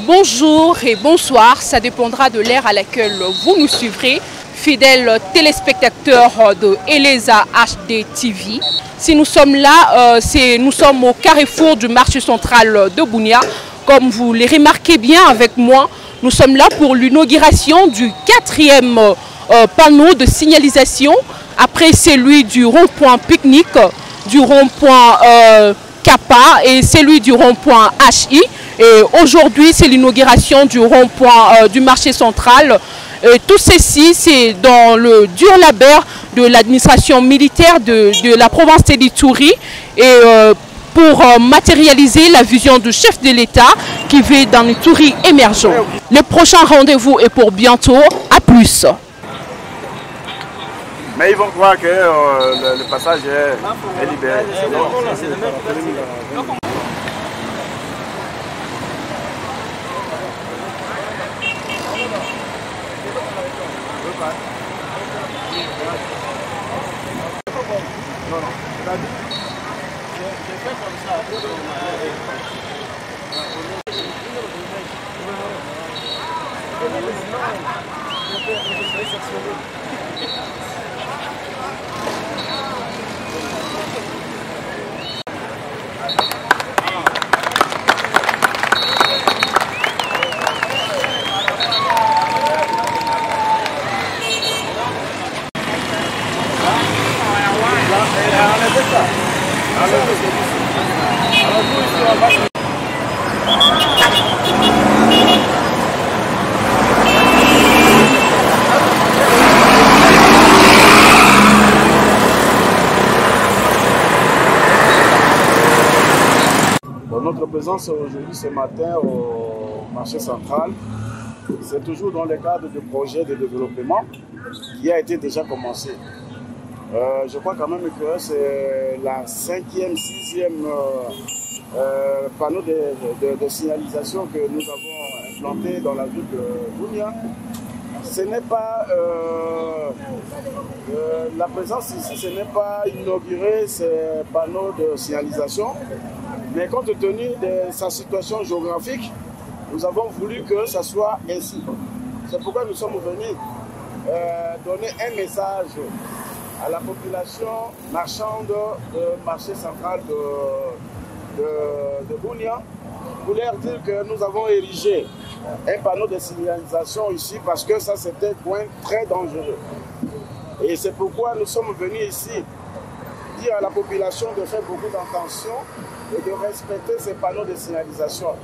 Bonjour et bonsoir, ça dépendra de l'ère à laquelle vous nous suivrez, fidèles téléspectateurs de Eleza HD TV. Si nous sommes là, nous sommes au carrefour du marché central de Bunia. Comme vous les remarquez bien avec moi, nous sommes là pour l'inauguration du 4e panneau de signalisation, après celui du rond-point pique-nique, du rond-point Kappa et celui du rond-point HI. Et aujourd'hui, c'est l'inauguration du rond-point du marché central. Et tout ceci, c'est dans le dur labeur de l'administration militaire de la province d'Ituri et pour matérialiser la vision du chef de l'État qui veut dans l'Ituri émergent. Le prochain rendez-vous est pour bientôt. À plus. Mais ils vont croire que le passage est libéré. J'ai fait comme ça. Notre présence aujourd'hui, ce matin, au marché central, c'est toujours dans le cadre du projet de développement qui a été déjà commencé. Je crois quand même que c'est la 5e, 6e panneau de signalisation que nous avons implanté dans la ville de Bunia. Ce n'est pas la présence ici, ce n'est pas inaugurer ces panneaux de signalisation, mais compte tenu de sa situation géographique, nous avons voulu que ça soit ainsi. C'est pourquoi nous sommes venus donner un message à la population marchande du marché central de Bunia, pour leur dire que nous avons érigé un panneau de signalisation ici parce que ça c'était un coin très dangereux. Et c'est pourquoi nous sommes venus ici dire à la population de faire beaucoup d'attention et de respecter ces panneaux de signalisation.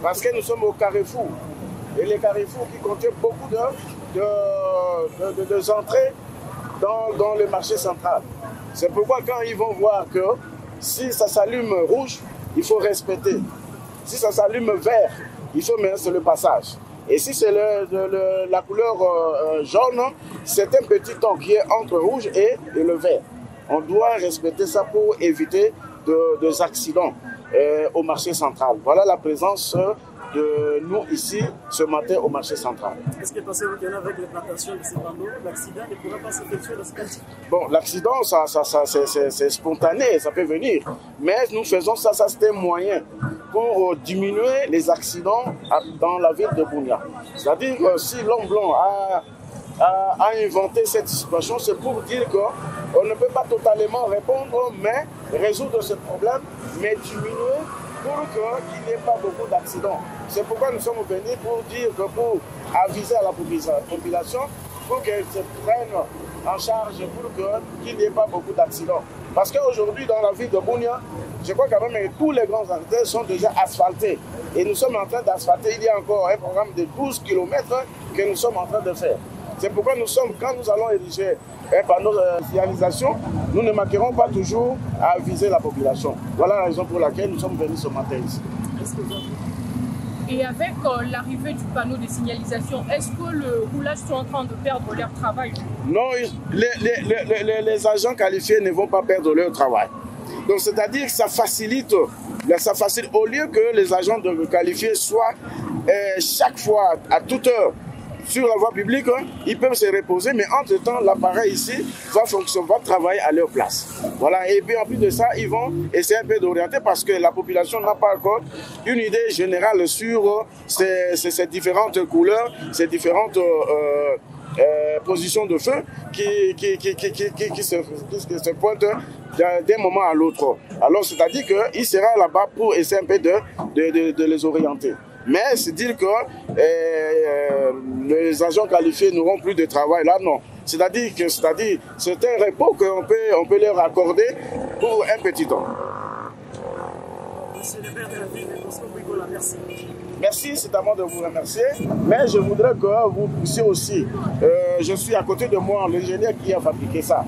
Parce que nous sommes au carrefour. Et les carrefours qui contiennent beaucoup d'entrées dans le marché central. C'est pourquoi quand ils vont voir que si ça s'allume rouge, il faut respecter. Si ça s'allume vert, il faut mettre le passage. Et si c'est la couleur jaune, c'est un petit temps qui est entre rouge et le vert. On doit respecter ça pour éviter des accidents au marché central. Voilà la présence de nous ici ce matin au marché central. Est-ce que pensez-vous qu'avec l'implantation de ces panneaux, l'accident ne pourra pas s'effectuer dans ce cas? Bon, l'accident, c'est spontané, ça peut venir. Mais nous faisons ça c'est un moyen pour diminuer les accidents dans la ville de Bunia. C'est-à-dire si l'homme blanc a inventé cette situation, c'est pour dire qu'on ne peut pas totalement répondre, mais résoudre ce problème, mais diminuer pour qu'il n'y ait pas beaucoup d'accidents. C'est pourquoi nous sommes venus pour dire que pour aviser à la population, pour qu'elle se prenne en charge pour qu'il n'y ait pas beaucoup d'accidents. Parce qu'aujourd'hui, dans la ville de Bunia, je crois quand même que tous les grands artères sont déjà asphaltés. Et nous sommes en train d'asphalter. Il y a encore un programme de 12 km que nous sommes en train de faire. C'est pourquoi quand nous allons ériger un panneau de signalisation, nous ne manquerons pas toujours à aviser la population. Voilà la raison pour laquelle nous sommes venus ce matin ici. Et avec l'arrivée du panneau de signalisation, est-ce que le roulage sont en train de perdre leur travail? Non, les agents qualifiés ne vont pas perdre leur travail. Donc c'est-à-dire que ça facilite, au lieu que les agents qualifiés soient chaque fois, à toute heure, sur la voie publique, ils peuvent se reposer, mais entre-temps, l'appareil ici va travailler à leur place. Voilà, et puis en plus de ça, ils vont essayer un peu d'orienter parce que la population n'a pas encore une idée générale sur ces différentes couleurs, ces différentes positions de feu qui se pointent d'un moment à l'autre. Alors, c'est-à-dire qu'il sera là-bas pour essayer un peu de les orienter. Mais c'est dire que les agents qualifiés n'auront plus de travail là, non. C'est-à-dire que c'est un repos qu'on peut leur accorder pour un petit temps. Monsieur le maire de la ville de Bosco-Brigola, merci. Merci, c'est à moi de vous remercier. Mais je voudrais que vous puissiez aussi, je suis à côté de moi, l'ingénieur qui a fabriqué ça.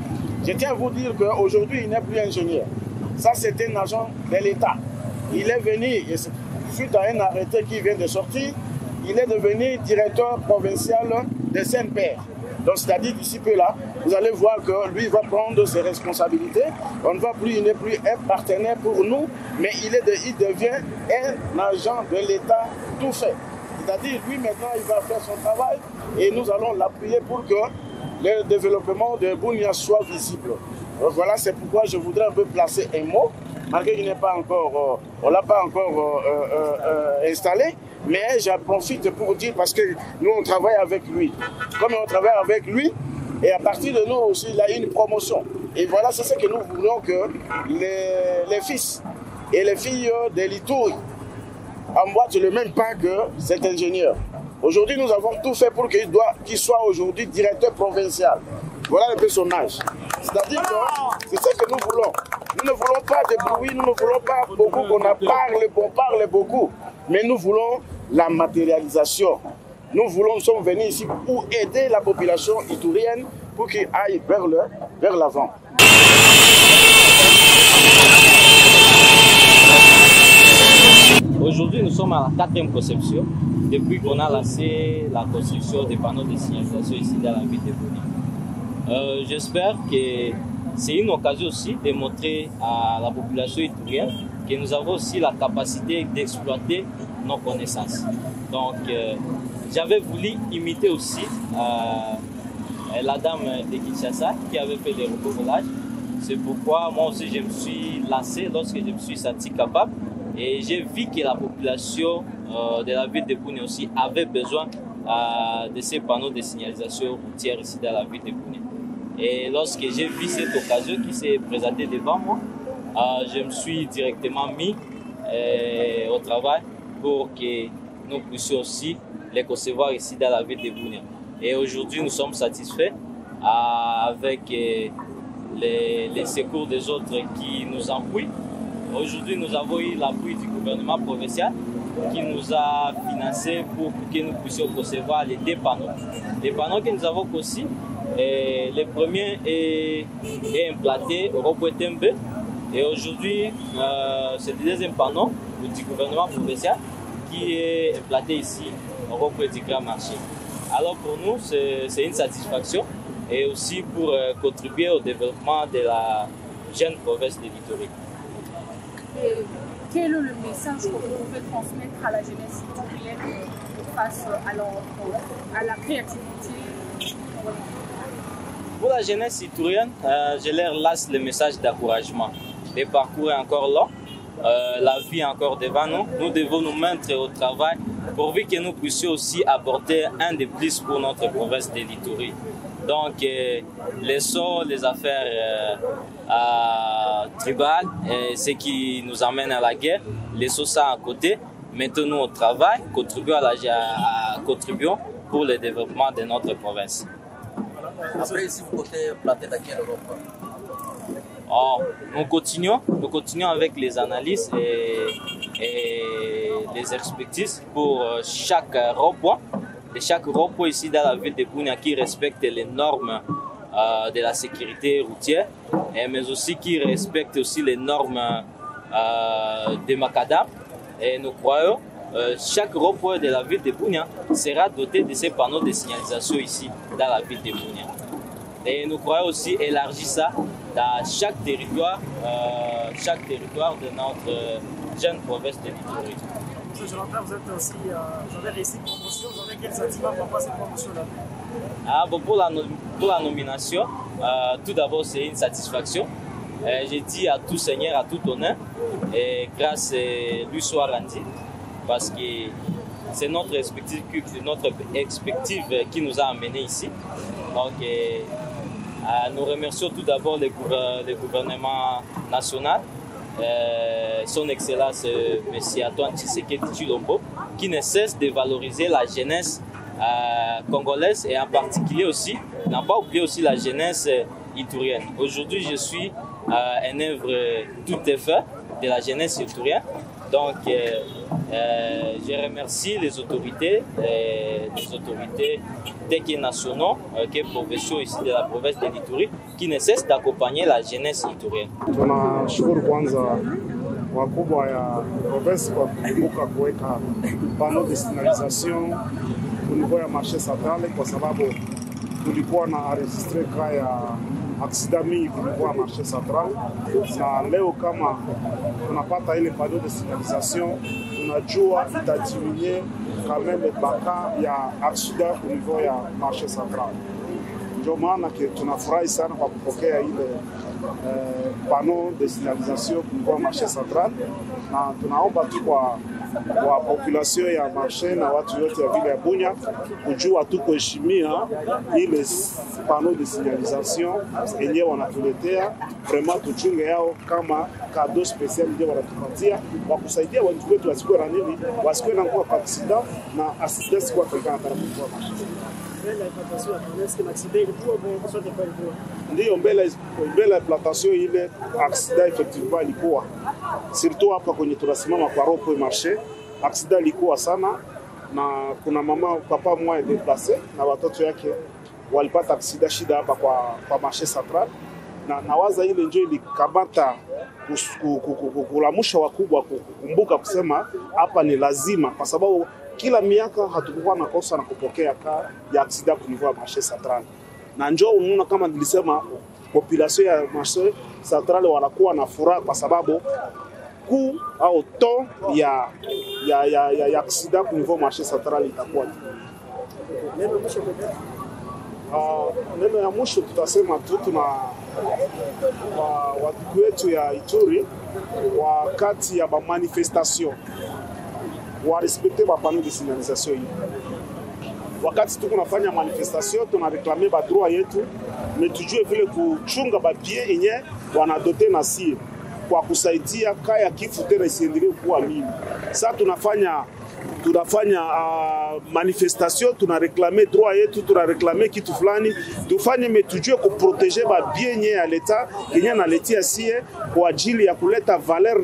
Je tiens à vous dire qu'aujourd'hui, il n'est plus ingénieur. Ça, c'est un agent de l'État. Il est venu, suite à un arrêté qui vient de sortir, il est devenu directeur provincial de Saint-Père. Donc, c'est-à-dire d'ici peu là, vous allez voir que lui va prendre ses responsabilités. Il n'est plus un partenaire pour nous, mais il devient un agent de l'État tout fait. C'est-à-dire, lui maintenant, il va faire son travail et nous allons l'appuyer pour que le développement de Bunia soit visible. Donc, voilà, c'est pourquoi je voudrais un peu placer un mot, malgré qu'il n'est pas encore, on ne l'a pas encore installé, mais j'en profite pour dire, parce que nous, on travaille avec lui. Comme on travaille avec lui, et à partir de nous aussi, il a une promotion. Et voilà, c'est ce que nous voulons que les fils et les filles de l'Ituri emboîtent le même pas que cet ingénieur. Aujourd'hui, nous avons tout fait pour qu'il soit aujourd'hui directeur provincial. Voilà un peu son âge. C'est-à-dire que c'est ce que nous voulons. Nous ne voulons pas de bruit, nous ne voulons pas beaucoup qu'on parle beaucoup. Mais nous voulons la matérialisation. Nous sommes venus ici pour aider la population iturienne pour qu'ils aillent vers l'avant. Aujourd'hui, nous sommes à la 4e conception, depuis qu'on a lancé la construction des panneaux de signalisation ici dans la ville de Bunia. J'espère que c'est une occasion aussi de montrer à la population iturienne que nous avons aussi la capacité d'exploiter nos connaissances. Donc, j'avais voulu imiter aussi la dame de Kinshasa qui avait fait des recouvrages. C'est pourquoi moi aussi je me suis lancé lorsque je me suis senti capable. Et j'ai vu que la population de la ville de Bunia aussi avait besoin de ces panneaux de signalisation routière ici dans la ville de Bunia. Et lorsque j'ai vu cette occasion qui s'est présentée devant moi, je me suis directement mis au travail pour que nous puissions aussi les concevoir ici dans la ville de Bunia. Et aujourd'hui, nous sommes satisfaits avec les secours des autres qui nous appuient. Aujourd'hui, nous avons eu l'appui du gouvernement provincial qui nous a financé pour que nous puissions concevoir les 2 panneaux. Les panneaux que nous avons conçus, le premier est implanté au rond-point Tembe. Et aujourd'hui, c'est le 2e panneau du gouvernement provincial qui est implanté ici au rond-point du Grand Marché. Alors pour nous, c'est une satisfaction et aussi pour contribuer au développement de la jeune province de l'Ituri. Quel est le message que vous pouvez transmettre à la jeunesse iturienne face à la créativité? Pour la jeunesse iturienne, je leur lance le message d'encouragement. Le parcours est encore long, la vie est encore devant nous. Nous devons nous mettre au travail pourvu que nous puissions aussi apporter un de plus pour notre province de l'Ituri. Donc, laissons les affaires tribales, ce qui nous amène à la guerre, laissons ça à côté, mettons-nous au travail, contribuons pour le développement de notre province. Après, ici, vous comptez planter dans quelle Europe? Nous continuons avec les analyses et les expertises pour chaque rond-point. De chaque rond-point ici dans la ville de Bunia qui respecte les normes de la sécurité routière, mais aussi qui respecte aussi les normes de Macadam. Et nous croyons chaque rond-point de la ville de Bunia sera doté de ces panneaux de signalisation ici dans la ville de Bunia. Et nous croyons aussi élargir ça dans chaque territoire de notre jeune province de l'Ituri. M. Jonathan, vous êtes aussi, vous avez réussi une promotion, vous avez quel sentiment par rapport à cette promotion-là? Bon, pour la nomination, tout d'abord, c'est une satisfaction. J'ai dit à tout seigneur, à tout honneur, et grâce à lui soit rendu, parce que c'est notre perspective qui nous a amenés ici. Donc, nous remercions tout d'abord le gouvernement national, son Excellence M. Antoine Tshisekedi Tshilombo, qui ne cesse de valoriser la jeunesse congolaise et en particulier aussi, n'a pas oublié aussi la jeunesse itourienne. Aujourd'hui, je suis un œuvre tout est fait de la jeunesse itourienne. Donc, je remercie les autorités des nationaux, provinciaux ici de la province de l'Ituri, qui ne cessent d'accompagner la jeunesse itourienne. Tunashukuru kwanza wakubwa ya province kwa kukumbuka kuweka panneau de signalisation au niveau ya marché central, kwa sababu tulikuwa na enregistre ka ya accident mingi kulikuwa marché central, na leo kama tunapata ile panneau de signalisation, tunajua itadiminuer quand même baka ya accident au niveau ya marché central. Ndio maana tunafurahi sana kwa kupokea ile panneau de signalisation kwa marché central, na tunaomba tu kwa population ya marché na watu wote ya vile ya Bunia kujua tu kuheshimia ile panneau de signalisation yenyewe wanatuletea. Vraiment tuchunge yao kama cadeau special ndio wanatupatia kwa kusaidia watu wetu wasikuwe na nini, wasikuwe na kwa accident na assistance kwa kama kwa marché. Ndiyo mbele ya plantation ile accident effectivement ilikuwa surtout hapa kwenye tunasimama kwa ropo marché, accident ilikuwa sana, na kuna mama papa mmoja déplacé na watoto yake walipata accident shida hapa kwa marché central, na nawaza ile njoo ilikamata kulamusha wakubwa kukumbuka kusema hapa ni lazima, kwa sababu kila miaka hatukuwa na kosa na kupokea ka ya accident kwa marché central. Na njoo unaona kama nilisema population ya marché central wanakuwa na furaha kwa sababu coût au temps ya accident kwa marché central itakuwa. Neno ya mwisho tutasema tu tuna watu wetu ya Ituri wakati ya manifestation respecter ba panneau de signalisation hii. Wakati tuko nafanya manifestation tunareklame ba droit yetu, tujue vile kuchunga ba bien yenye wanadote na sie kwa kusaidia kaya kifu tena isiendelee kuwa mingi. Sasa tunafanya manifestation, tunareklame droit yetu, tunareklame kitu fulani, tufanye tujue kuproteger ba bien ya leta yenye naletia sie kwa ajili ya kuleta valeur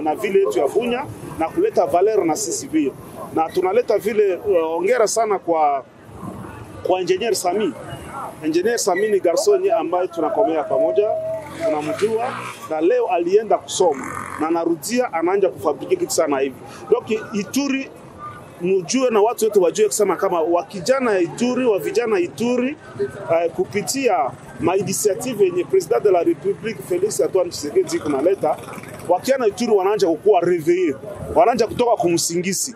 na vile yetu ya Bunya na kuleta valeur na sisi vile. Na tunaleta vile ongera sana kwa engineer Sami. Engineer Sami ni garçon ambaye tunakomea pamoja, tunamjua, na leo alienda kusoma na anarudia anaanza kufabrika kitu sana hivi. Donc Ituri mjue na watu wote wajue kusema kama wakijana Ituri, wa vijana Ituri kupitia initiative yenye president de la République Félix Antoine Tshisekedi kunaleta, wakiana Ituri wanaanza kukua réveiller, wanaanza kutoka kumsingisi.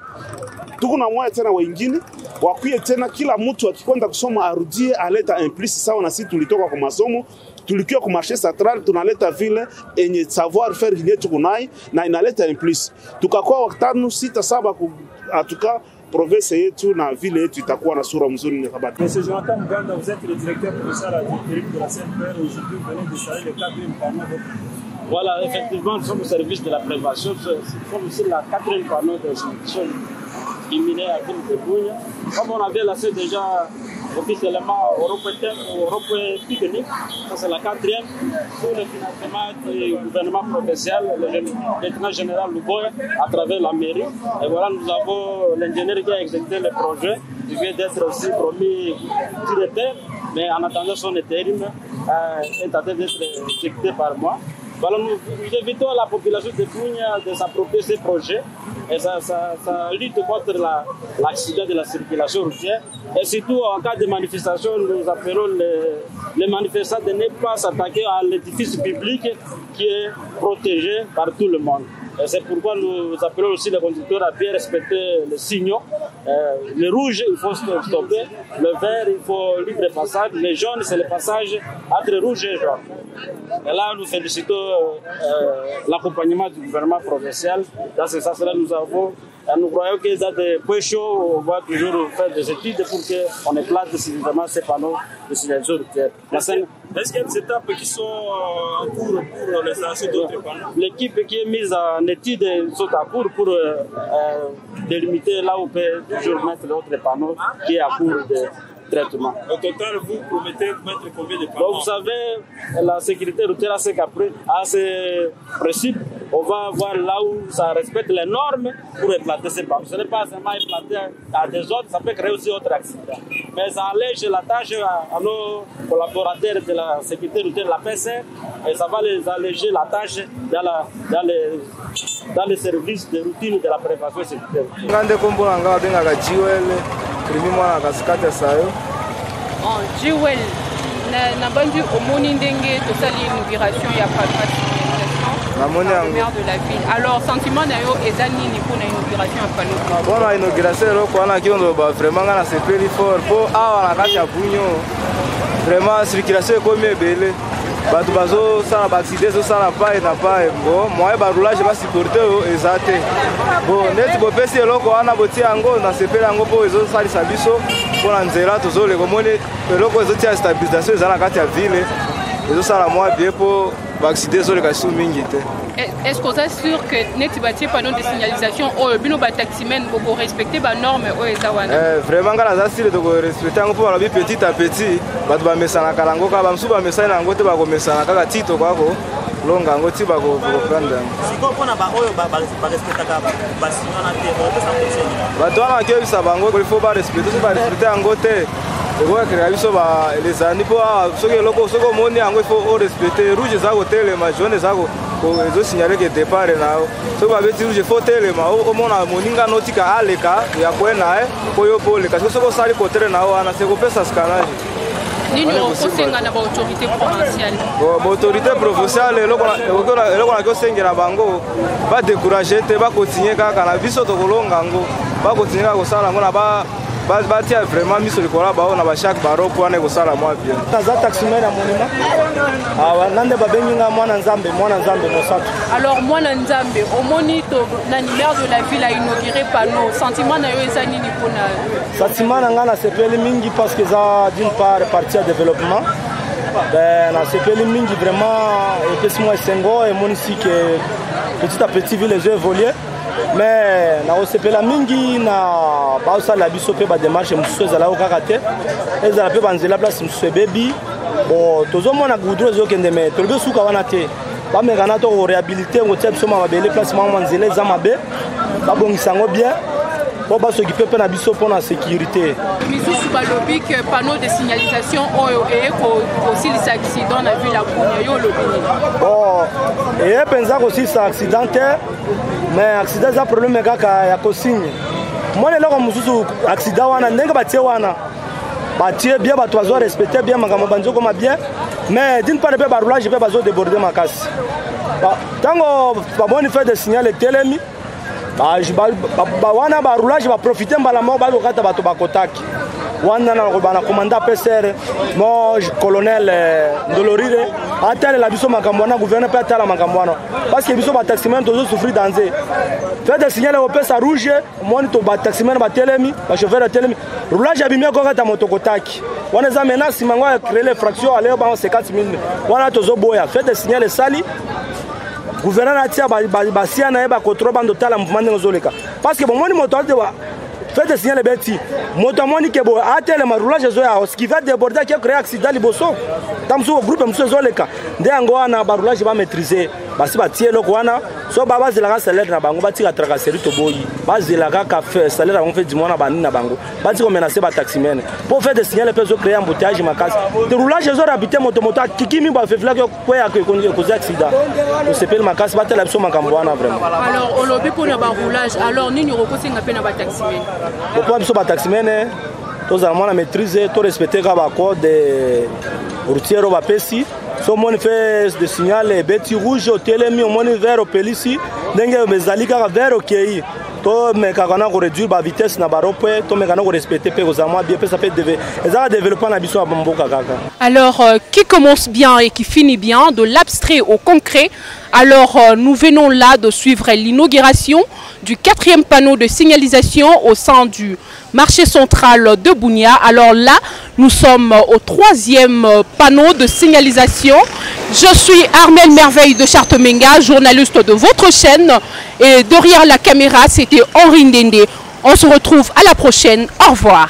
Tuko na moyo tena wengine wakuye tena, kila mtu akikwenda kusoma arudie aleta implice sawa na sisi tulitoka kwa masomo, tulikiwa kwa marché central, tunaleta vile enye savoir faire yenye tuko nayo na inaleta implice. Tukakuwa watano 6 7 atuka province yetu na ville yetu itakuwa na sura mzuri na kabati. Monsieur Jonathan Muganda, vous êtes le directeur provincial de la CNPR. Aujourd'hui, vous venez d'installer le 4e panneau. Voilà, effectivement, nous sommes au service de la prévention. Nous sommes aussi la 4e panneau de solution imminente à ville de Bunya. Comme on avait lancé déjà officiellement Europe Pique-Nique, ça c'est la 4e, sous le financement du gouvernement provincial, le lieutenant général Luboya, à travers la mairie. Et voilà, nous avons l'ingénieur qui a exécuté le projet, il vient d'être aussi promis directeur, mais en attendant son intérim, est en train d'être exécuté par moi. Voilà, nous invitons la population de Bunya de s'approprier ces projets et ça lutte contre l'accident de la circulation routière. Et surtout, en cas de manifestation, nous appelons les manifestants de ne pas s'attaquer à l'édifice public qui est protégé par tout le monde. C'est pourquoi nous appelons aussi les conducteurs à bien respecter les signaux. Le rouge, il faut stopper. Le vert, il faut libre passage. Le jaune, c'est le passage entre rouge et jaune. Et là, nous félicitons l'accompagnement du gouvernement provincial. Dans ce sens-là, nous croyons que dans des points chauds, on va toujours faire des études pour qu'on éclate suffisamment ces panneaux de signalisation routière. Est-ce qu'il y a des étapes qui sont en cours pour l'installation d'autres panneaux? L'équipe qui est mise en étude sont en cours pour délimiter là où on peut toujours mettre l'autre panneau qui est en cours de traitement. Au total, vous promettez de mettre combien de panneaux? Donc, vous savez, la sécurité routière, c'est qu'après, à ce principe, on va voir là où ça respecte les normes pour éclater ces panneaux. Ce n'est pas seulement éclater à des autres, ça peut créer aussi d'autres accidents. Mais ça allège la tâche à nos collaborateurs de la sécurité routière de la PCR et ça va les alléger la tâche dans les services de routine de la prévention sécuritaire. Jewel, na bandu omoni ndenge tosali inauguration ya panneau de maire de la ville. Alors sentiment na yo eza nini pour na inauguration ya panneau? Bon na inauguration eloko wana kiondo ba vraiment ngana sepeli fort po awa na kati ya bunyo. Vraiment circulation ekomi ebele. Bato bazo sala ba accident zo sala paye na paye. Bon moyen ba roulage ba supporter eza te. Bon neti bo pesi eloko wana boti yango na sepeli yango po ezo salisa biso pona nzela tozole komone eloko ezo tia stabilisation eza na kati ya ville. Ezo sala moi bien po ba accident zo le kasu mingi te. Est-ce que vous êtes sûr que neti bâti panneau de signalisation au bino ba taximen boko respecter ba normes o ezawana? Vraiment ngala za style de respecter ngo po balobi petit à petit bato ba mesana kalango ka ba msu ba mesana ngo te ba ko mesana kaka tito kwako longa ngo ti ba ko prendre. Siko pona ba oyo ba respecter ka ba signona te bo ça fonctionne. Bato wana ke bisa bango il faut ba respecter ngo te. Ego créer biso ba les années po soki loko soko moni yango il faut respecter rouge za ko tele ma jaune za ko ezo signaler que départ nao so ba beti rouge faut tele ma o mona moninga notika aleka ya kwena ko yo pole kasi soko sali ko tele nao ana se ko pesa scanage nini okosenga na ba autorité provinciale ba autorité provinciale eloko na ko sengela bango ba décourager te ba continuer kaka na biso to kolonga ngo ba continuer ko sala ngo na ba batia vraiment miso likola bao na ba chaque baro pour ne ko sala moi bien za taximen na monima awa nande ba benginga mwana nzambe mosato. Alors mwana nzambe omoni to na numéro de la ville a inauguré panneau sentiment na yo eza nini pona? Sentiment na ngana sepeli mingi parce que ça d'une part partie à développement ben na sepeli mingi vraiment et que moi sengo et monisi que petit à petit ville les évoluer. Mais na osepela mingi na baosala biso pe ba démarche mususu ezala okaka te ezala pe banzela place mususu ebebi bon tozomona goudron ezokende me tolobi suka wana te bamekana to réhabilité ngotia biso mabele place mwa nzela eza mabe babongisa yango bien po basokipe pe na biso mpona sécurité. Misusu balobi que panneau de signalisation oyo ekosilisa accident na ville ya Bunia yo olobi nini? Bon penza kosilisa accident te mais accident eza problème kaka ya kosigne mwana eloko mosusu accident wana ndenge batie wana batie bien bato bazo respecter bien makambo banzo koma bien mais d'une part pe baroulage pe bazo déborder makasi ntango bamoni fait de signal etelemi wana baroulage baprofite mbala moko bakokata bato bakotaki wana na commandant PCR mo colonel Ndolorire atalela biso makambo wana gouverneur pe atala makambo wana parce que biso ba taximen tozo souffrir danger fait de signaler au pesa rouge moni to ba taximen ba telemi ba chauffeur de telemi roulage abimia ko kata motokotaki wana za menace mango a créer les fractions aller ba 50 000 wana tozo boya fait de signaler sali gouverneur atia ba sia na ba contrôle bando tala mouvement ngozoleka parce que bon moni moto de fait de signaler beti moto moni ke bo atele ma roulage zo ya ce qui va déborder qui créer accident liboso tamso groupe mso zoleka nde yango wana ba roulage ba maîtriser basi ba tie loko wana so baba zelaka salaire na bango batika tracasserie to boyi bazelaka ka fait salaire on fait du mois na bani na bango batiko menacer ba taximen pour faire des signaler peut créer embouteillage makasi de roulage zo habiter moto kikimi ba fait flag ko ya ko accident on s'appelle makasi batela biso makambo wana vraiment. Alors on lobi pour na ba roulage alors nini rokosinga pe na ba taximen pourquoi biso ba taximen tous allons maîtriser, tout respecter les codes routiers, so omoni fait de signal beti rouge otelemi omoni vert opeli ici ndenge ezali kaka vert okei tomekaka na koréduire bavitesse na baropwe tomeka na korespecte mpe kozala mwa bien mpe ça peut ezaka développement na biso ya mboka kaka. Alors qui commence bien et qui finit bien, de l'abstrait au concret. Alors nous venons là de suivre l'inauguration du 4e panneau de signalisation au sein du marché central de Bunia. Alors là, nous sommes au 3e panneau de signalisation. Je suis Armel Merveille de Chartemenga, journaliste de votre chaîne. Et derrière la caméra, c'était Henri Ndende. On se retrouve à la prochaine. Au revoir.